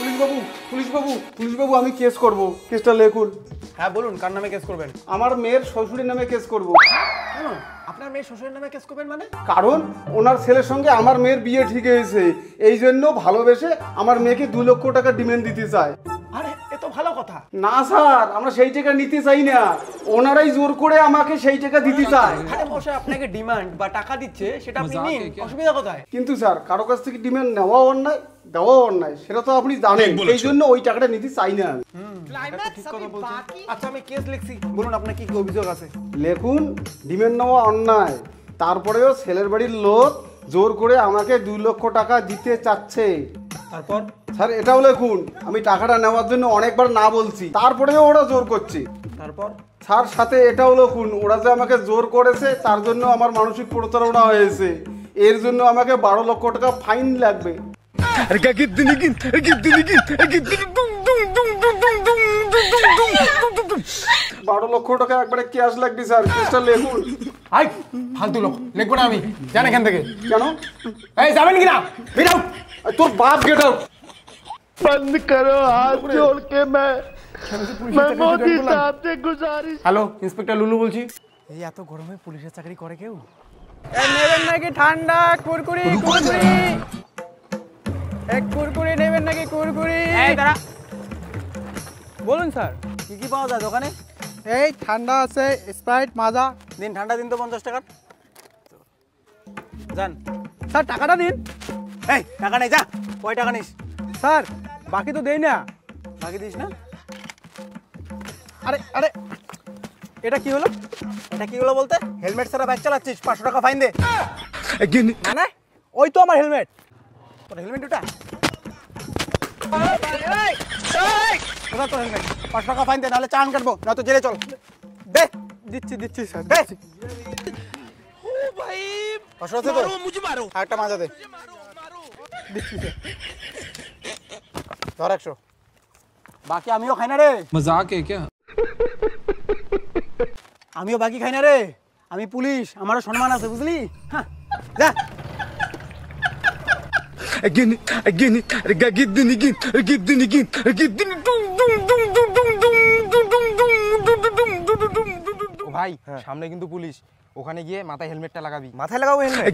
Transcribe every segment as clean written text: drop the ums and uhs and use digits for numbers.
Police বাবু আমি case করব। কেসটা লেখুন। হ্যাঁ বলুন, কার নামে কেস করবেন? আমার মেয়ের শ্বশুরের নামে কেস করব। কেন আপনার মেয়ের শ্বশুরের নামে কেস করবেন মানে? কারণ ওনার ছেলের সঙ্গে আমার মেয়ের বিয়ে ঠিক হয়েছে, এই জন্য ভালোবেসে আমার মেয়েকে 2 লক্ষ টাকা ডিমান্ড দিতে চায়। আরে এ তো ভালো কথা। না স্যার, আমরা সেই টাকা নিতে চাই না, ওনারাই জোর করে আমাকে সেই টাকা দিতে চায়। আরে মশাই, আপনাকে ডিমান্ড বা টাকা দিচ্ছে, সেটা আপনি নিন, অসুবিধা কোথায়? কিন্তু স্যার, কারো কাছ থেকে ডিমান্ড নেওয়া অন্যায়, দেওয়া অন্যায়, সেটা তো আপনি জানেন, এই জন্য ওই টাকাটা নিতে চাই না আমি। ঠিক কথা বলছেন। আচ্ছা আমি কেস লিখছি, বলুন আপনার কি কি অভিযোগ আছে? লেখুন, ডিমান্ড নেওয়া অন্যায়, তারপরেও ছেলের বাড়ির লোক জোর করে আমাকে 2 লক্ষ টাকা দিতে চাচ্ছে। তারপর? স্যার এটাও লেখুন, আমি টাকাটা নেওয়ার জন্য অনেকবার না বলছি, তারপরেও ওরা জোর করছে। তারপর? স্যার সাথে এটাও লিখুন, ওরা যে আমাকে জোর করেছে তার জন্য আমার মানসিক প্রতারণা হয়েছে, এর জন্য আমাকে 12 লক্ষ টাকা ফাইন লাগবে। 12 লক্ষ টাকা একবারে ক্যাশ লাগবে স্যার, কেসটা লেখুন। আই ফালতু লোক, লিখবো না আমি, জান এখান থেকে। কেন? এই যাবেন কিনা? বেরাও। তোর বাপ গেট আউট। बंद करो, हाथ जोड़ के मैं मोदी साहब से गुजारिश। হ্যালো, ইন্সপেক্টর লুলু বলছি। এই এত গরমে পুলিশের চাকরি করে কেউ? নেবেন নাকি ঠান্ডা কুরকুরি? এক কুরকুরি নেবেন নাকি কুরকুরি? এই দাঁড়া। বলুন স্যার, কি কি পাওয়া যায় দোকানে? এই ঠান্ডা আছে, স্প্রাইট, মাজা। দিন, ঠান্ডা দিন তো 50 টাকার। যান। স্যার টাকাটা দিন। এই টাকা নেই, যা। কয় টাকা নিস? স্যার বাকি তো দেই না। বাকি দিস না? আরে আরে এটা কি হলো? এটা কি হলো বলতে? হেলমেট ছাড়া বাইক চালাচ্ছিস, 500 টাকা ফাইন দে। মানে ওই তো আমার হেলমেট। তোর হেলমেট ওটা? কোথা তোর হেলমেট? 500 টাকা ফাইন দে, নাহলে চালান কাটবো, না তো জেলে চল। দে। দিচ্ছি স্যার। দে। ओ भाई 500 আছে তো? मुझे मारो। একটা মাজা দে। দিচ্ছি স্যার। ধর 100। বাকি আমিও খাই না রে। मजाक है क्या? আমিও বাকি খাই না রে, আমি পুলিশ, আমারও সম্মান আছে, বুঝলি? হ্যাঁ যা। ও ভাই, সামনে কিন্তু পুলিশ, ওখানে গিয়ে মাথায় হেলমেটটা লাগাবি। মাথায় লাগাবো হেলমেট?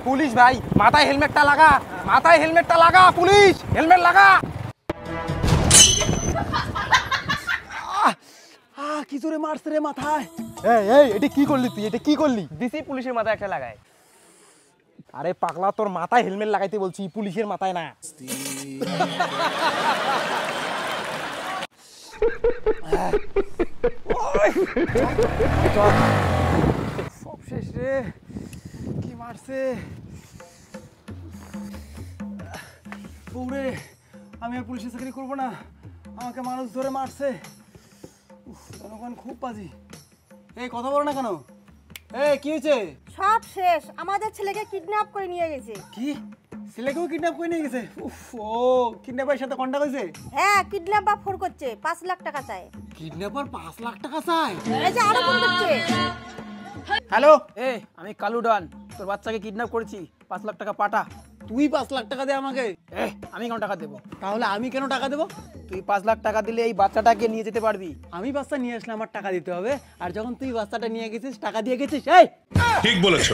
পুলিশ ভাই, মাথায় হেলমেটটা লাগা, মাথায় হেলমেটটা লাগা, পুলিশ হেলমেট লাগা। কি জোরে মারছে রে মাথায়। এই এটা কি করলি তুই? এটা কি করলি? দিছি পুলিশের মাথায় একটা লাগায়। আরে পাগলা, তোর মাথায় হেলমেট লাগাইতে বলছি, পুলিশের মাথায় না। সব শেষ রে, কি মারছে বউরে। আমি আর পুলিশের চাকরি করবো না, আমাকে মানুষ ধরে মারছে। জনগণ খুব বাজি। এই কথা বলো না কেন? এই কি হয়েছে? সব শেষ, আমাদের ছেলেকে কিডন্যাপ করে নিয়ে গেছে। কি ছেলেকেও কিডন্যাপ করে নিয়ে গেছে? ও কিডন্যাপারের সাথে কন্টাক্ট হয়েছে? হ্যাঁ, কিডন্যাপার ফোন করছে, 5 লাখ টাকা চায়। কিডন্যাপার 5 লাখ টাকা চায়? এই যে আরো ফোন করছে। হ্যালো, আমি কালু ডান, তোর বাচ্চাকে কিডন্যাপ করেছি, 5 লাখ টাকা পাঠা। তুই 5 লাখ টাকা দে আমাকে। আমি কেন টাকা দেবো? তাহলে আমি কেন টাকা দেবো? তুই 5 লাখ টাকা দিলে এই বাচ্চাটাকে নিয়ে যেতে পারবি। আমি বাচ্চা নিয়ে আসলে আমার টাকা দিতে হবে, আর যখন তুই বাচ্চাটা নিয়ে গেছিস টাকা দিয়ে গেছিস। এই ঠিক বলেছো।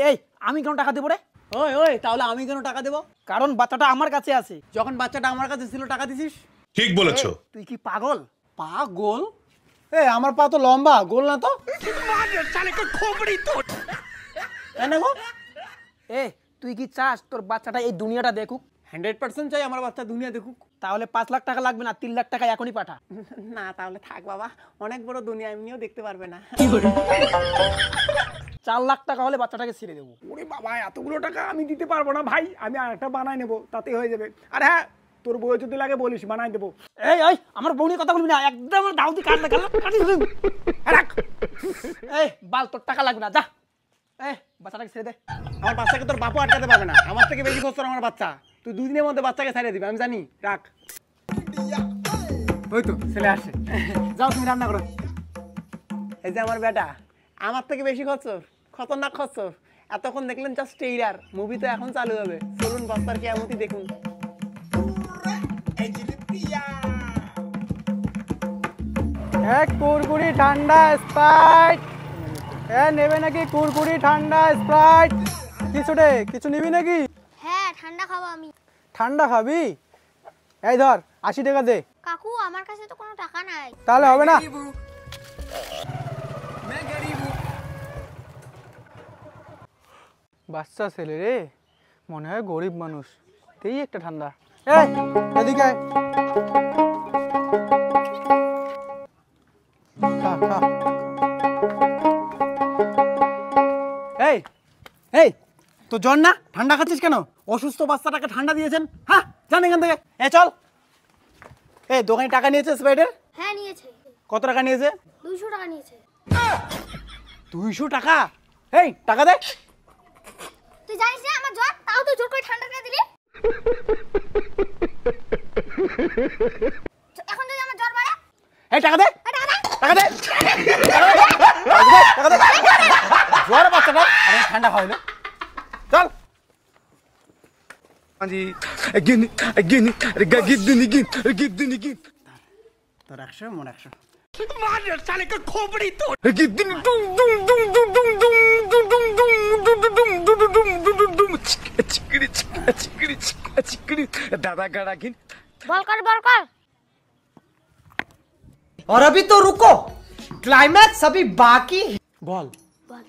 এই আমি কেন টাকা দেবো রে? ওই তাহলে আমি কেন টাকা দেবো? কারণ বাচ্চাটা আমার কাছে আছে। যখন বাচ্চাটা আমার কাছে ছিল টাকা দিছিস। ঠিক বলেছো। তুই কি পাগল? পা গোল? আমার পা তো লম্বা, গোল না তো। তাই না গো? তুই কি চাস তোর বাচ্চাটা এই দুনিয়াটা দেখুক? 100% চাই আমার বাচ্চা দুনিয়া দেখুক। তাহলে 5 লাখ টাকা লাগবে না, 3 লাখ টাকা এখনই পাঠা। না তাহলে থাক বাবা, অনেক বড় দুনিয়া, এমনিও দেখতে পারবে না। 4 লাখ টাকা হলে বাচ্চাটাকে ছেড়ে দেবো। ওরে বাবা, এতগুলো টাকা আমি দিতে পারবো না ভাই, আমি আরেকটা বানাই নেবো, তাতে হয়ে যাবে। আর হ্যাঁ, তোর বউ যদি লাগে বলিস, বানাই দেবো। আমার বউ নিয়ে কথা বলবি না, একদম দাউদি কাটি দিবি। রাখ। বাল, তোর টাকা লাগবে না, যা। বাচ্চাটাকে ছেড়ে দে। আমার বাচ্চাকে তোর বাপু আটকাতে পারবে না, আমার থেকে বেশি খরচ আমার বাচ্চা। তুই 2 দিনের মধ্যে বাচ্চাকে ছেড়ে দিবি, আমি জানি। রাখ। ওই তো ছেলে আসে, যাও তুমি রান্না করো। এই যে আমার বেটা, আমার থেকে বেশি খতরনাক খচ্চর। এতক্ষণ দেখলেন জাস্ট ট্রেইলার, মুভি তো এখন চালু হবে। চলুন বস্তার কিয়ামতি দেখুন। এক কুরকুরি ঠান্ডা স্প্রাইট। নেবে নাকি কুরকুরি ঠান্ডা স্প্রাইট? কিছু রে, কিছু নিবি নাকি? হ্যাঁ, ঠান্ডা খাবো আমি। ঠান্ডা খাবি? এই ধর 80 টাকা দে। কাকু, আমার কাছে তো কোনো টাকা নাই। তাহলে হবে না। বাচ্চা ছেলে রে, মনে হয় গরিব মানুষ। তেই একটা ঠান্ডা। এই এদিকে আয়। খা খা। এই এই, তো জ্বর না, ঠান্ডা খাচ্ছিস কেন? অসুস্থ বাচ্চাটাকে ঠান্ডা দিয়েছেন? হ্যাঁ, জান এখান থেকে। চল। এই দোকানে টাকা নিয়েছে স্প্রাইটের? হ্যাঁ, নিয়েছে। কত টাকা নিয়েছে? 200 টাকা নিয়েছে। 200 টাকা? এই টাকা দে। তুই জানিস না আমার জ্বর, তাও তুই জোর করে ঠান্ডা করে দিলি। এখন যদি আমার জ্বর বাড়ে? এই টাকা দে। টাকা দে। টাকা দে। জ্বর বাচ্চাটা আরে ঠান্ডা খাওয়াইলো। চল। তোর 100 মন 100। বল কর। और अभी तो रुको, क्लाइमैक्स अभी बाकी। বল। বল।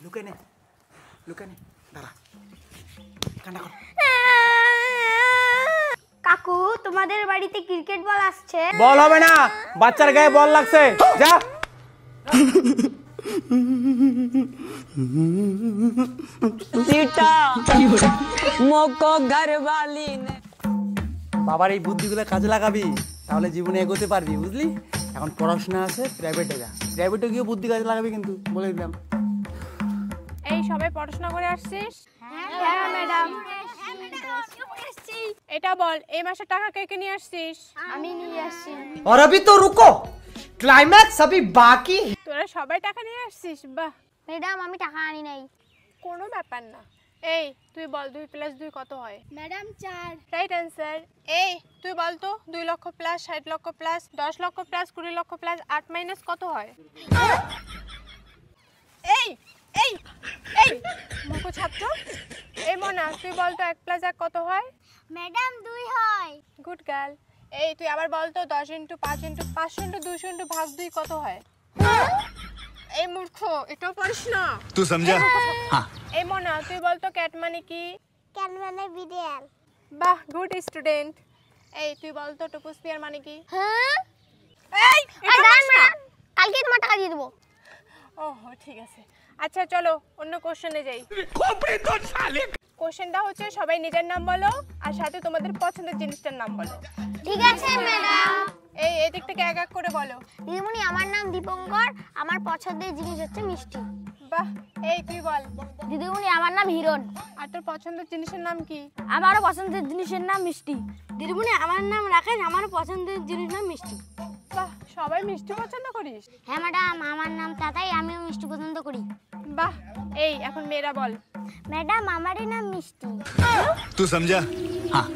লুকাই নে। দাঁড়া। কান্না কর। কাকু, তোমাদের বাড়িতে ক্রিকেট বল আসছে? বল হবে না, বাচ্চার গায়ে বল লাগছে। যা। বাবার এই বুদ্ধিগুলো কাজে লাগাবি, তাহলে জীবনে এগোতে পারবি, বুঝলি? এখন পড়াশোনা আছে, প্রাইভেটে যা। প্রাইভেটে গিয়ে বুদ্ধি কাজে লাগাবি কিন্তু, বলে দিলাম। এই সবাই পড়াশোনা করে আসছিস? হ্যাঁ ম্যাডাম। এটা বল, এই মাসের টাকা কে কে নিয়ে আসছিস? আমি নিয়ে আসছি। और अभी तो रुको, क्लाइमैक्स अभी बाकी। তোরা সবাই টাকা নিয়ে আসছিস? বাহ। ম্যাডাম, আমি টাকা আনি নাই। কোনো ব্যাপার না। এই তুই বল 2 + 2 কত হয়? ম্যাডাম 4। Right answer. এই তুই বল তো 2 লক্ষ প্লাস 60 লক্ষ প্লাস 10 লক্ষ প্লাস 20 লক্ষ প্লাস 8 মাইনাস কত হয়? এই এই এই মুখ ছাত্র। এই মোনা, তুই বল তো 1 + 1 কত হয়? ম্যাডাম 2 হয়। Good girl. এই তুই আবার বল তো 10 × 5 × 500 × 200 × ভাগ 2 কত হয়? এই মূর্খ, এটাও পারিস না? तू समझा? এই মোনা, তুই বল তো ক্যাট মানে কি? ক্যাট মানে বিড়াল। বাহ, গুড স্টুডেন্ট। এই তুই বল তো টুপুসপিয়ার মানে কি? হ্যাঁ? এই এটা দাঁড়ান পারিস না? ম্যাডাম, কালকে তোমার টাকা দিয়ে দেবো। ওহো, ঠিক আছে। আচ্ছা চলো অন্য কোশ্চেনে যাই। কোশ্চেনটা হচ্ছে সবাই নিজের নাম বলো আর সাথে তোমাদের পছন্দের জিনিসটার নাম বলো। ঠিক আছে ম্যাডাম। এই এদিক থেকে এক এক করে বলো। দিদিমণি, আমার নাম দীপঙ্কর, আমার পছন্দের জিনিস হচ্ছে মিষ্টি। বাহ। এই তুই বল। দিদিমণি, আমার নাম হিরণ। আর তোর পছন্দের জিনিসের নাম কি? আমারও পছন্দের জিনিসের নাম মিষ্টি। দিদিমণি, আমার নাম রাকেশ, আমারও পছন্দের জিনিস নাম মিষ্টি। বাহ, সবাই মিষ্টি পছন্দ করিস? হ্যাঁ ম্যাডাম, আমার নাম তাতাই, আমিও মিষ্টি পছন্দ করি। বাহ। এই এখন মেয়েরা বল। ম্যাডাম, আমারই নাম মিষ্টি। तू समझा? हाँ।